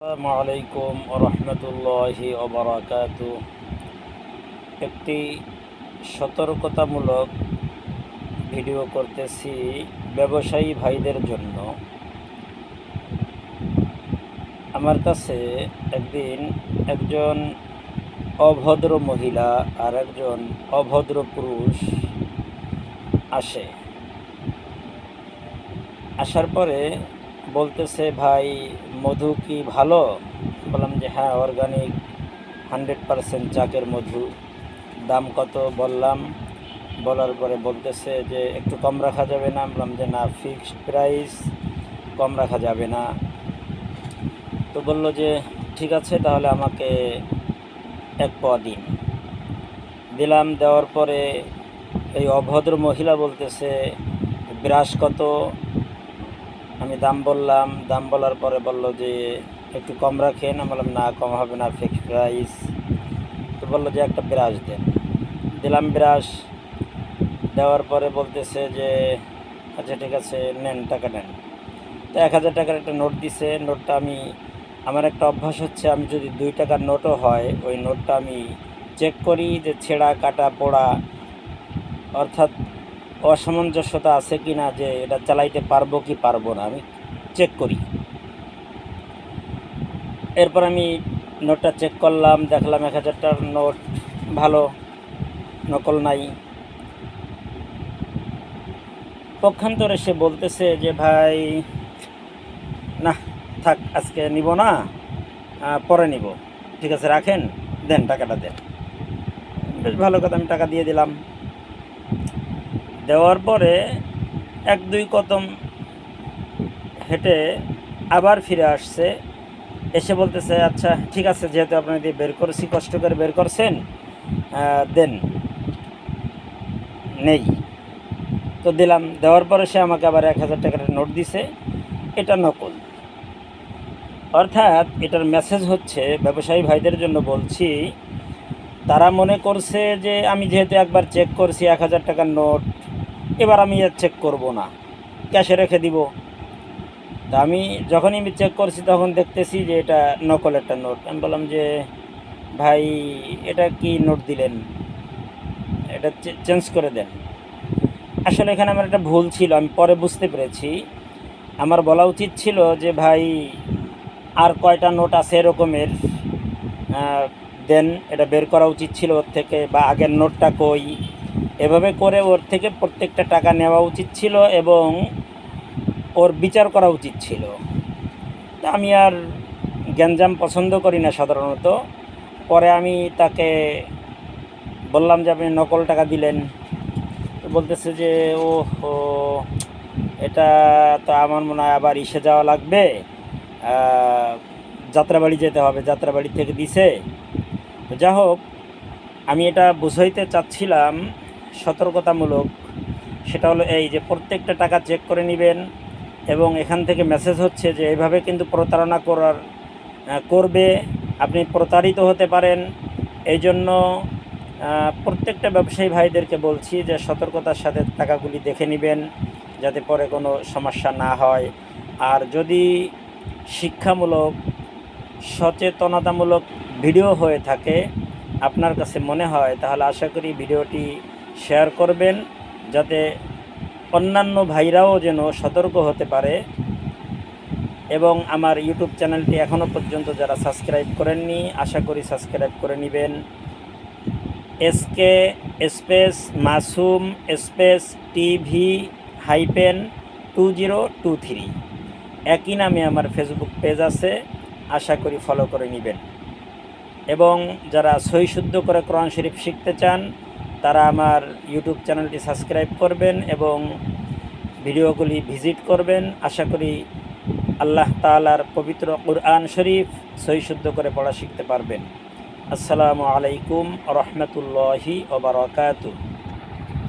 আসসালামু আলাইকুম রহমতুল্লাহি ওবারাকাতু। একটি সতর্কতামূলক ভিডিও করতেছি ব্যবসায়ী ভাইদের জন্য। আমার কাছে একদিন একজন অভদ্র মহিলা আর একজন অভদ্র পুরুষ আসে। আসার পরে বলতেছে, ভাই মধু কি ভালো? বললাম যে হ্যাঁ, অর্গানিক 100% চাকের মধু। দাম কত বললাম। বলার পরে বলতেছে যে একটু কম রাখা যাবে না? বললাম যে না, ফিক্সড প্রাইস, কম রাখা যাবে না। তো বলল যে ঠিক আছে, তাহলে আমাকে 1 পোয়া দিন। দিলাম। দেওয়ার পরে এই অভদ্র মহিলা বলতেছে ব্রাশ কত? আমি দাম বললাম। দাম বলার পরে বলল যে একটু কম রাখেন। আমি বললাম না, কম হবে না, ফিক্সড প্রাইস। তো বললো যে একটা ব্রাশ দেন। দিলাম ব্রাশ। দেওয়ার পরে বলতেছে যে আচ্ছা ঠিক আছে, নেন, টাকা নেন। তো 1000 টাকার একটা নোট দিছে। নোটটা আমার একটা অভ্যাস হচ্ছে, আমি যদি 2 টাকার নোটও হয় ওই নোটটা আমি চেক করি যে ছেঁড়া কাটা পোড়া, অর্থাৎ অসামঞ্জস্যতা আছে কি না, যে এটা চালাইতে পারবো কি পারবো না, আমি চেক করি। এরপর আমি নোটটা চেক করলাম, দেখলাম 1000 টাকার নোট, ভালো, নকল নাই। পক্ষান্তরে সে বলতেছে যে ভাই না, থাক, আজকে নিব না, পরে নিব। ঠিক আছে, রাখেন, দেন, টাকাটা দেন। বেশ ভালো কথা, আমি টাকা দিয়ে দিলাম। দেওয়ার পরে 1-2 কদম হেঁটে আবার ফিরে আসছে। এসে বলতেছে আচ্ছা ঠিক আছে, যেহেতু আপনার দিয়ে বের করেছি, কষ্ট করে বের করছেন, দেন, নেই। তো দিলাম। দেওয়ার পরে সে আমাকে আবার 1000 টাকার নোট দিছে। এটা নকল। অর্থাৎ এটার মেসেজ হচ্ছে, ব্যবসায়ী ভাইদের জন্য বলছি, তারা মনে করছে যে আমি যেহেতু একবার চেক করছি 1000 টাকার নোট, এবার আমি আর চেক করব না, ক্যাশে রেখে দিব। তা আমি যখনই চেক করছি তখন দেখতেছি যে এটা নকল একটা নোট। আমি বললাম যে ভাই এটা কি নোট দিলেন, এটা চেঞ্জ করে দেন। আসলে এখানে আমার একটা ভুল ছিল, আমি পরে বুঝতে পেরেছি। আমার বলা উচিত ছিল যে ভাই আর কয়টা নোট আছে এরকমের, দেন, এটা বের করা উচিত ছিল ওর থেকে, বা আগের নোটটা কই, এভাবে করে ওর থেকে প্রত্যেকটা টাকা নেওয়া উচিত ছিল এবং ওর বিচার করা উচিত ছিল। তা আমি আর গ্যাঞ্জাম পছন্দ করি না সাধারণত। পরে আমি তাকে বললাম যে আপনি নকল টাকা দিলেন। তো বলতেছে যে ও হো, এটা তো আমার মনে হয় আবার ইসে যাওয়া লাগবে, যাত্রাবাড়ি যেতে হবে, যাত্রাবাড়ি থেকে দিছে। তো যা হোক, আমি এটা বুঝাইতে চাচ্ছিলাম সতর্কতামূলক, সেটা হলো এই যে প্রত্যেকটা টাকা চেক করে নেবেন। এবং এখান থেকে মেসেজ হচ্ছে যে এইভাবে কিন্তু প্রতারণা করবে, আপনি প্রতারিত হতে পারেন। এই জন্য প্রত্যেকটা ব্যবসায়ী ভাইদেরকে বলছি যে সতর্কতার সাথে টাকাগুলি দেখে নেবেন, যাতে পরে কোনো সমস্যা না হয়। আর যদি শিক্ষামূলক, সচেতনতামূলক ভিডিও হয়ে থাকে আপনার কাছে মনে হয়, তাহলে আশা করি ভিডিওটি শেয়ার করবেন, যাতে অন্যান্য ভাইরাও যেন সতর্ক হতে পারে। এবং আমার ইউটিউব চ্যানেলটি এখনও পর্যন্ত যারা সাবস্ক্রাইব করেননি, আশা করি সাবস্ক্রাইব করে নেবেন। SK মাসুম TV-2023 একই নামে আমার ফেসবুক পেজ আছে, আশা করি ফলো করে নেবেন। এবং যারা সহি শুদ্ধ করে কোরআন শরীফ শিখতে চান, তারা আমার ইউটিউব চ্যানেলটি সাবস্ক্রাইব করবেন এবং ভিডিওগুলি ভিজিট করবেন। আশা করি আল্লাহ তাআলার পবিত্র কুরআন শরীফ সহি শুদ্ধ করে পড়া শিখতে পারবেন। আসসালামু আলাইকুম রহমতুল্লাহি ওয়া বারাকাতুহু।